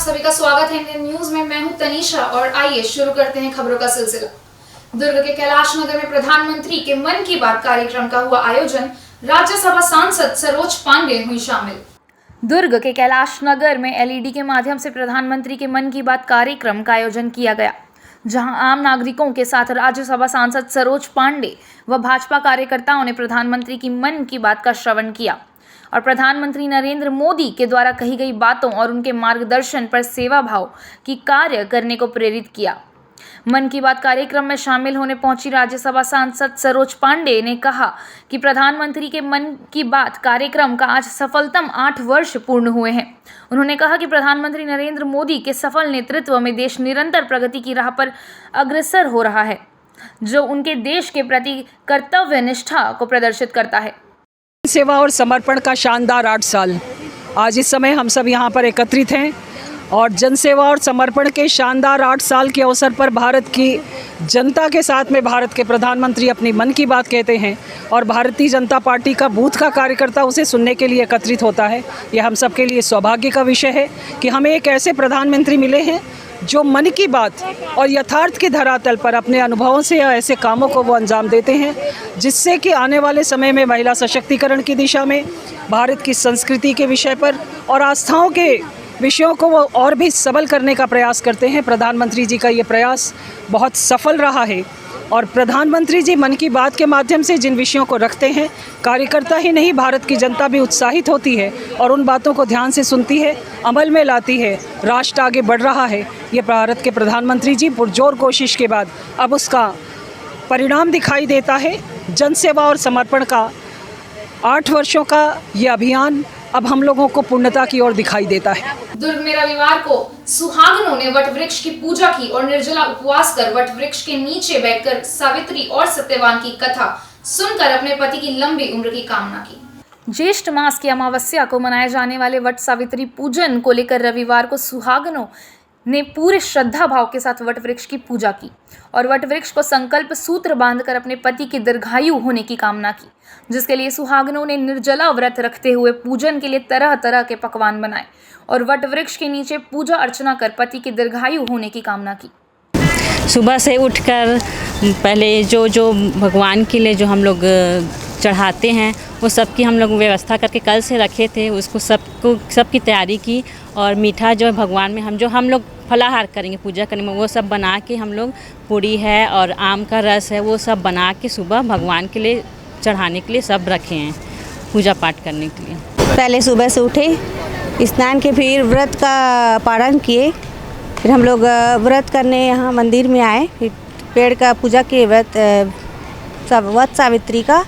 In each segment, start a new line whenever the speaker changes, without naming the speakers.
सभी का स्वागत है इंडियन न्यूज में। मैं हूं तनीषा और आइए शुरू करते हैं खबरों का सिलसिला। दुर्ग के कैलाश नगर में प्रधानमंत्री के मन की बात कार्यक्रम का हुआ आयोजन। राज्यसभा सांसद सरोज पांडे हुई शामिल। दुर्ग के कैलाश नगर में एलईडी के माध्यम से प्रधानमंत्री के मन की बात कार्यक्रम का आयोजन किया गया, जहां आम नागरिकों के साथ राज्यसभा सांसद सरोज पांडे व भाजपा कार्यकर्ताओं ने प्रधानमंत्री की मन की बात का श्रवण किया और प्रधानमंत्री नरेंद्र मोदी के द्वारा कही गई बातों और उनके मार्गदर्शन पर सेवा भाव की कार्य करने को प्रेरित किया। मन की बात कार्यक्रम में शामिल होने पहुंची राज्यसभा सांसद सरोज पांडे ने कहा कि प्रधानमंत्री के मन की बात कार्यक्रम का आज सफलतम 8 वर्ष पूर्ण हुए हैं। उन्होंने कहा कि प्रधानमंत्री नरेंद्र मोदी के सफल नेतृत्व में देश निरंतर प्रगति की राह पर अग्रसर हो रहा है, जो उनके देश के प्रति कर्तव्य निष्ठा को प्रदर्शित करता है।
सेवा और समर्पण का शानदार 8 साल। आज इस समय हम सब यहाँ पर एकत्रित हैं और जनसेवा और समर्पण के शानदार 8 साल के अवसर पर भारत की जनता के साथ में भारत के प्रधानमंत्री अपनी मन की बात कहते हैं और भारतीय जनता पार्टी का बूथ का कार्यकर्ता उसे सुनने के लिए एकत्रित होता है। यह हम सब के लिए सौभाग्य का विषय है कि हमें एक ऐसे प्रधानमंत्री मिले हैं जो मन की बात और यथार्थ के धरातल पर अपने अनुभवों से या ऐसे कामों को वो अंजाम देते हैं जिससे कि आने वाले समय में महिला सशक्तिकरण की दिशा में, भारत की संस्कृति के विषय पर और आस्थाओं के विषयों को वो और भी सबल करने का प्रयास करते हैं। प्रधानमंत्री जी का ये प्रयास बहुत सफल रहा है और प्रधानमंत्री जी मन की बात के माध्यम से जिन विषयों को रखते हैं, कार्यकर्ता ही नहीं भारत की जनता भी उत्साहित होती है और उन बातों को ध्यान से सुनती है, अमल में लाती है। राष्ट्र आगे बढ़ रहा है। ये भारत के प्रधानमंत्री जी पुरजोर कोशिश के बाद अब उसका परिणाम दिखाई देता है। जनसेवा और समर्पण का 8 वर्षों का ये अभियान अब हम लोगों को पूर्णता की ओर दिखाई देता है।
दुर्ग में रविवार को सुहागनों ने वट वृक्ष की पूजा की और निर्जला उपवास कर वट वृक्ष के नीचे बैठकर सावित्री और सत्यवान की कथा सुनकर अपने पति की लंबी उम्र की कामना की। ज्येष्ठ मास की अमावस्या को मनाए जाने वाले वट सावित्री पूजन को लेकर रविवार को सुहागनों ने पूरे श्रद्धा भाव के साथ वट वृक्ष की पूजा की और वट वृक्ष को संकल्प सूत्र बांधकर अपने पति के दीर्घायु होने की कामना की, जिसके लिए सुहागनों ने निर्जला व्रत रखते हुए पूजन के लिए तरह तरह के पकवान बनाए और वट वृक्ष के नीचे पूजा अर्चना कर पति के दीर्घायु होने की कामना की।
सुबह से उठकर पहले जो भगवान के लिए जो हम लोग चढ़ाते हैं वो सबकी हम लोग व्यवस्था करके कल से रखे थे, उसको सबकी तैयारी की और मीठा जो भगवान में हम लोग फलाहार करेंगे, पूजा करेंगे, वो सब बना के हम लोग पूरी है और आम का रस है वो सब बना के सुबह भगवान के लिए चढ़ाने के लिए सब रखे हैं, पूजा पाठ करने के लिए।
पहले सुबह से उठे, स्नान के फिर व्रत का पारण किए, फिर हम लोग व्रत करने यहाँ मंदिर में आए, फिर पेड़ का पूजा किए वट सावित्री का।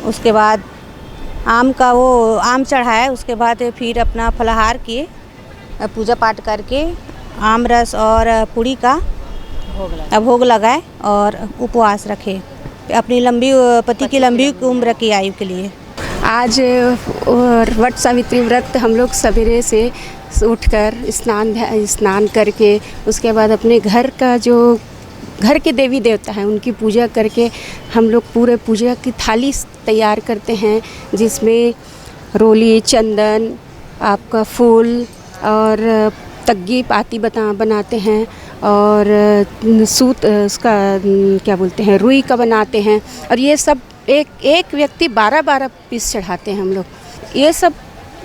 उसके बाद आम चढ़ाए, उसके बाद फिर अपना फलाहार किए, पूजा पाठ करके आम रस और पूरी का भोग लगाए और उपवास रखे अपनी पति की लंबी उम्र की आयु के लिए।
आज वट सावित्री व्रत हम लोग सवेरे से उठकर स्नान करके उसके बाद अपने घर के देवी देवता हैं उनकी पूजा करके हम लोग पूरे पूजा की थाली तैयार करते हैं, जिसमें रोली, चंदन, आपका फूल और तग्गी पाती बनाते हैं और सूत उसका क्या बोलते हैं रुई का बनाते हैं और ये सब एक व्यक्ति 12-12 पीस चढ़ाते हैं हम लोग। ये सब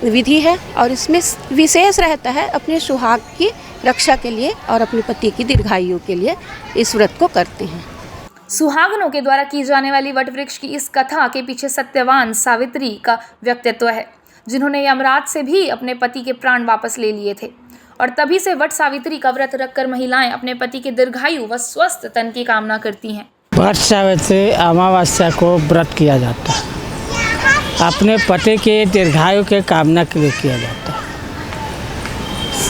विधि है और इसमें विशेष रहता है अपने सुहाग की रक्षा के लिए और अपने पति की दीर्घायु के लिए इस व्रत को करते हैं।
सुहागनों के द्वारा की जाने वाली वट वृक्ष की इस कथा के पीछे सत्यवान सावित्री का व्यक्तित्व है, जिन्होंने यमराज से भी अपने पति के प्राण वापस ले लिए थे और तभी से वट सावित्री का व्रत रखकर महिलाएं अपने पति के दीर्घायु व स्वस्थ तन की कामना करती हैं।
वट सावित्री अमावस्या को व्रत किया जाता है, अपने पति के दीर्घायु के कामना के लिए किया जाता है।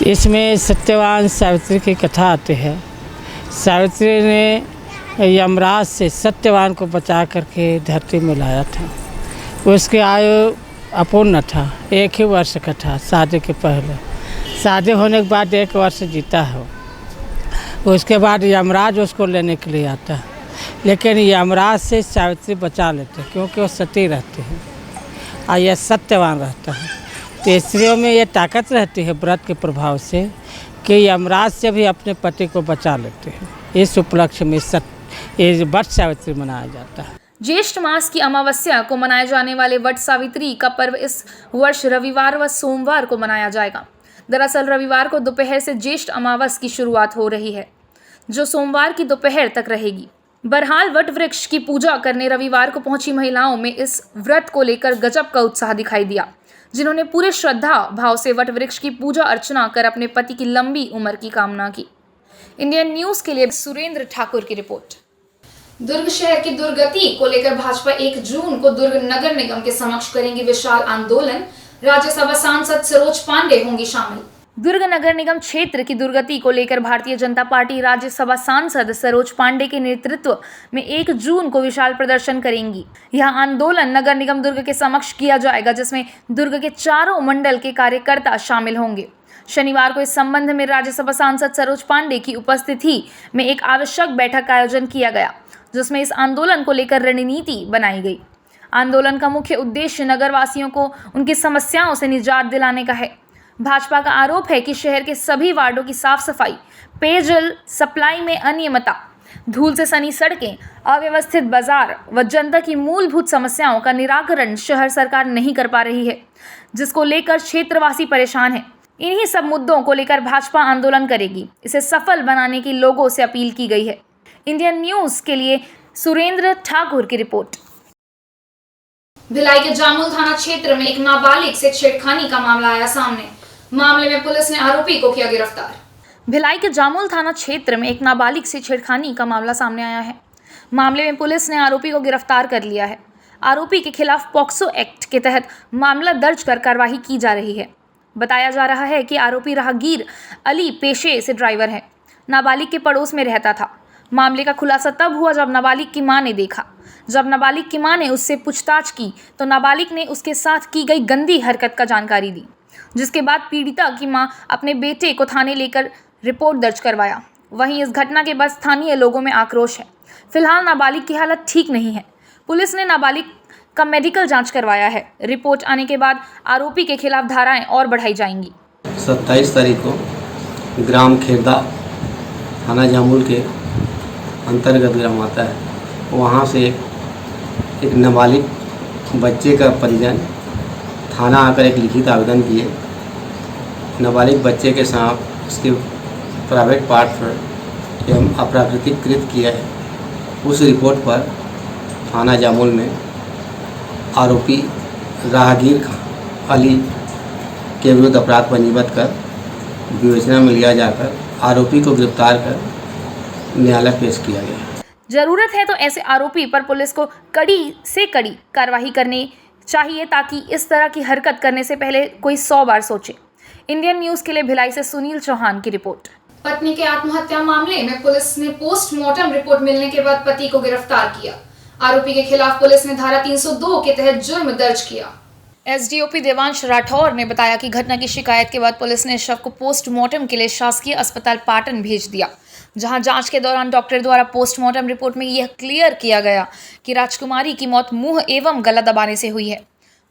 इसमें सत्यवान सावित्री की कथा आती है। सावित्री ने यमराज से सत्यवान को बचा करके धरती में लाया था। उसकी आयु अपूर्ण था, 1 ही वर्ष का था शादी के पहले। शादी होने के बाद 1 वर्ष जीता है। उसके बाद यमराज उसको लेने के लिए आता है, लेकिन यमराज से सावित्री बचा लेते क्योंकि वो सती रहती है और यह सत्यवान रहता है। तो स्त्रियों में ये ताकत रहती है व्रत के प्रभाव से कि यमराज से भी अपने पति को बचा लेते हैं। इस उपलक्ष्य में ये वट सावित्री मनाया जाता है।
ज्येष्ठ मास की अमावस्या को मनाए जाने वाले वट सावित्री का पर्व इस वर्ष रविवार व सोमवार को मनाया जाएगा। दरअसल रविवार को दोपहर से ज्येष्ठ अमावस की शुरुआत हो रही है, जो सोमवार की दोपहर तक रहेगी। बहरहाल वट वृक्ष की पूजा करने रविवार को पहुंची महिलाओं में इस व्रत को लेकर गजब का उत्साह दिखाई दिया, जिन्होंने पूरे श्रद्धा भाव से वट वृक्ष की पूजा अर्चना कर अपने पति की लंबी उम्र की कामना की। इंडियन न्यूज के लिए सुरेंद्र ठाकुर की रिपोर्ट। दुर्ग शहर की दुर्गति को लेकर भाजपा 1 जून को दुर्ग नगर निगम के समक्ष करेंगी विशाल आंदोलन। राज्यसभा सांसद सरोज पांडे होंगी शामिल। दुर्ग नगर निगम क्षेत्र की दुर्गति को लेकर भारतीय जनता पार्टी राज्यसभा सांसद सरोज पांडे के नेतृत्व में 1 जून को विशाल प्रदर्शन करेंगी। यह आंदोलन नगर निगम दुर्ग के समक्ष किया जाएगा, जिसमें दुर्ग के चारों मंडल के कार्यकर्ता शामिल होंगे। शनिवार को इस संबंध में राज्यसभा सांसद सरोज पांडे की उपस्थिति में एक आवश्यक बैठक का आयोजन किया गया, जिसमें इस आंदोलन को लेकर रणनीति बनाई गई। आंदोलन का मुख्य उद्देश्य नगरवासियों को उनकी समस्याओं से निजात दिलाने का है। भाजपा का आरोप है कि शहर के सभी वार्डों की साफ सफाई, पेयजल सप्लाई में अनियमितता, धूल से सनी सड़कें, अव्यवस्थित बाजार व जनता की मूलभूत समस्याओं का निराकरण शहर सरकार नहीं कर पा रही है, जिसको लेकर क्षेत्रवासी परेशान हैं। इन्हीं सब मुद्दों को लेकर भाजपा आंदोलन करेगी। इसे सफल बनाने की लोगों से अपील की गई है। इंडियन न्यूज के लिए सुरेंद्र ठाकुर की रिपोर्ट। भिलाई के जामुल थाना क्षेत्र में एक नाबालिग से छेड़खानी का मामला आया सामने। मामले में पुलिस ने आरोपी को किया गिरफ्तार। भिलाई के जामुल थाना क्षेत्र में एक नाबालिग से छेड़खानी का मामला सामने आया है। मामले में पुलिस ने आरोपी को गिरफ्तार कर लिया है। आरोपी के खिलाफ पॉक्सो एक्ट के तहत मामला दर्ज कर कार्रवाई की जा रही है। बताया जा रहा है कि आरोपी राहगीर अली पेशे से ड्राइवर है, नाबालिग के पड़ोस में रहता था। मामले का खुलासा तब हुआ जब नाबालिग की मां ने देखा। जब नाबालिग की मां ने उससे पूछताछ की तो नाबालिग ने उसके साथ की गई गंदी हरकत का जानकारी दी, जिसके बाद पीड़िता की मां अपने बेटे को थाने लेकर रिपोर्ट दर्ज करवाया। वहीं इस घटना के बाद स्थानीय लोगों में आक्रोश है। फिलहाल नाबालिग की हालत ठीक नहीं है। पुलिस ने नाबालिग का मेडिकल जांच करवाया है। रिपोर्ट आने के बाद आरोपी के खिलाफ धाराएं और बढ़ाई जाएंगी।
27 तारीख को ग्राम खेरदा थाना जामुल के अंतर्गत ग्राम आता है, वहाँ से एक नाबालिग बच्चे का परिजन थाना आकर एक लिखित आवेदन किए। नाबालिग बच्चे के साथ उसके प्राइवेट पार्ट पर एवं अप्राकृतिक कृत्य किया है। उस रिपोर्ट पर थाना जामुल में आरोपी राहगीर अली के विरुद्ध अपराध पंजीबद्ध कर विवेचना में लिया जाकर आरोपी को गिरफ्तार कर न्यायालय पेश किया गया।
जरूरत है तो ऐसे आरोपी पर पुलिस को कड़ी से कड़ी कार्रवाई करनी चाहिए, ताकि इस तरह की हरकत करने से पहले कोई 100 बार सोचे। इंडियन न्यूज के लिए भिलाई से सुनील चौहान की रिपोर्ट। पत्नी के आत्महत्या मामले में पुलिस ने पोस्टमार्टम रिपोर्ट मिलने के बाद पति को गिरफ्तार किया। आरोपी के खिलाफ पुलिस ने धारा 302 के तहत जुर्म दर्ज किया। एसडीओपी देवांश राठौर ने बताया कि घटना की शिकायत के बाद पुलिस ने शव को पोस्टमार्टम के लिए शासकीय अस्पताल पाटन भेज दिया, जहां जांच के दौरान डॉक्टर द्वारा पोस्टमार्टम रिपोर्ट में यह क्लियर किया गया कि राजकुमारी की मौत मुंह एवं गला दबाने से हुई है।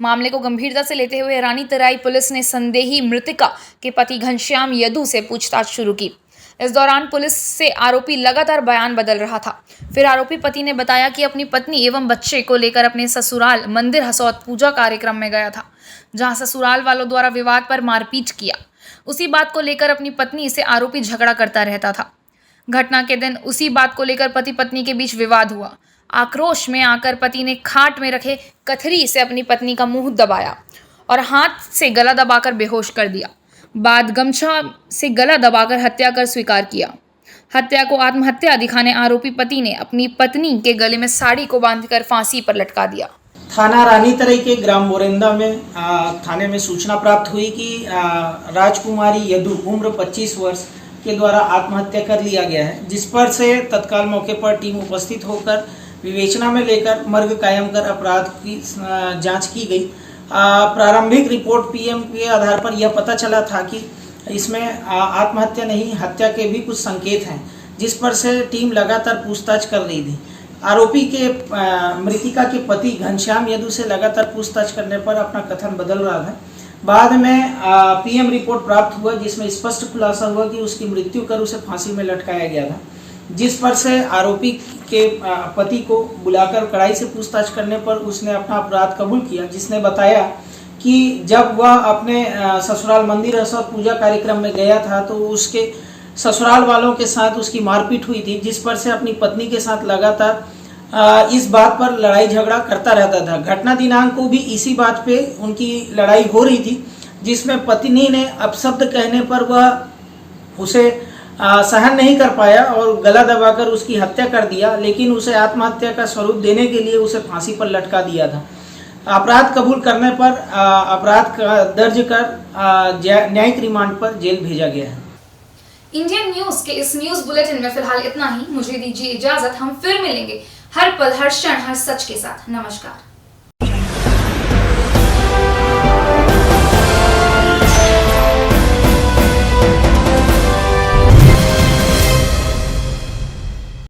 मामले को गंभीरता से लेते हुए रानी तराई पुलिस ने संदेही मृतका के पति घनश्याम यदू से पूछताछ शुरू की। इस दौरान पुलिस से आरोपी लगातार बयान बदल रहा था। फिर आरोपी पति ने बताया कि अपनी पत्नी एवं बच्चे को लेकर अपने ससुराल मंदिर हसौत पूजा कार्यक्रम में गया था, जहां ससुराल वालों द्वारा विवाद पर मारपीट किया। उसी बात को लेकर अपनी पत्नी से आरोपी झगड़ा करता रहता था। घटना के दिन उसी बात को लेकर पति पत्नी के बीच विवाद हुआ। आक्रोश में आकर पति ने खाट में रखे कथरी से अपनी पत्नी का मुंह दबाया और हाथ से गला दबाकर बेहोश कर दिया। बाद गमछा से गला दबाकर हत्या कर स्वीकार किया। हत्या को आत्महत्या दिखाने आरोपी पति ने अपनी पत्नी के गले में साड़ी को बांधकर फांसी पर लटका दिया।
थाना रानी तराई के ग्राम मोरेंदा में थाने में सूचना प्राप्त हुई कि राजकुमारी यदू उम्र 25 वर्ष के द्वारा आत्महत्या कर लिया गया है, जिस पर से तत्काल मौके पर टीम उपस्थित होकर विवेचना में लेकर मर्ग कायम कर अपराध की जांच की गई। प्रारंभिक रिपोर्ट पीएम के आधार पर यह पता चला था कि इसमें आत्महत्या नहीं हत्या के भी कुछ संकेत हैं, जिस पर से टीम लगातार पूछताछ कर रही थी। आरोपी के मृतिका के पति घनश्याम यदू से लगातार पूछताछ करने पर अपना कथन बदल रहा था। बाद में पीएम रिपोर्ट प्राप्त हुआ जिसमें स्पष्ट खुलासा हुआ कि उसकी मृत्यु कर उसे फांसी में लटकाया गया था, जिस पर से आरोपी के पति को बुलाकर कड़ाई से पूछताछ करने पर उसने अपना अपराध कबूल किया, जिसने बताया कि जब वह अपने ससुराल मंदिर और पूजा कार्यक्रम में गया था तो उसके ससुराल वालों के साथ उसकी मारपीट हुई थी, जिस पर से अपनी पत्नी के साथ लगातार इस बात पर लड़ाई झगड़ा करता रहता था। घटना दिनांक को भी इसी बात पे उनकी लड़ाई हो रही थी, जिसमें पत्नी ने अपशब्द कहने पर वह उसे सहन नहीं कर पाया और गला दबाकर उसकी हत्या कर दिया, लेकिन उसे आत्महत्या का स्वरूप देने के लिए उसे फांसी पर लटका दिया था। अपराध कबूल करने पर अपराध दर्ज कर न्यायिक रिमांड पर जेल भेजा गया है।
इंडियन न्यूज के इस न्यूज बुलेटिन में फिलहाल इतना ही। मुझे दीजिए इजाजत, हम फिर मिलेंगे हर पल हर क्षण हर सच के साथ। नमस्कार।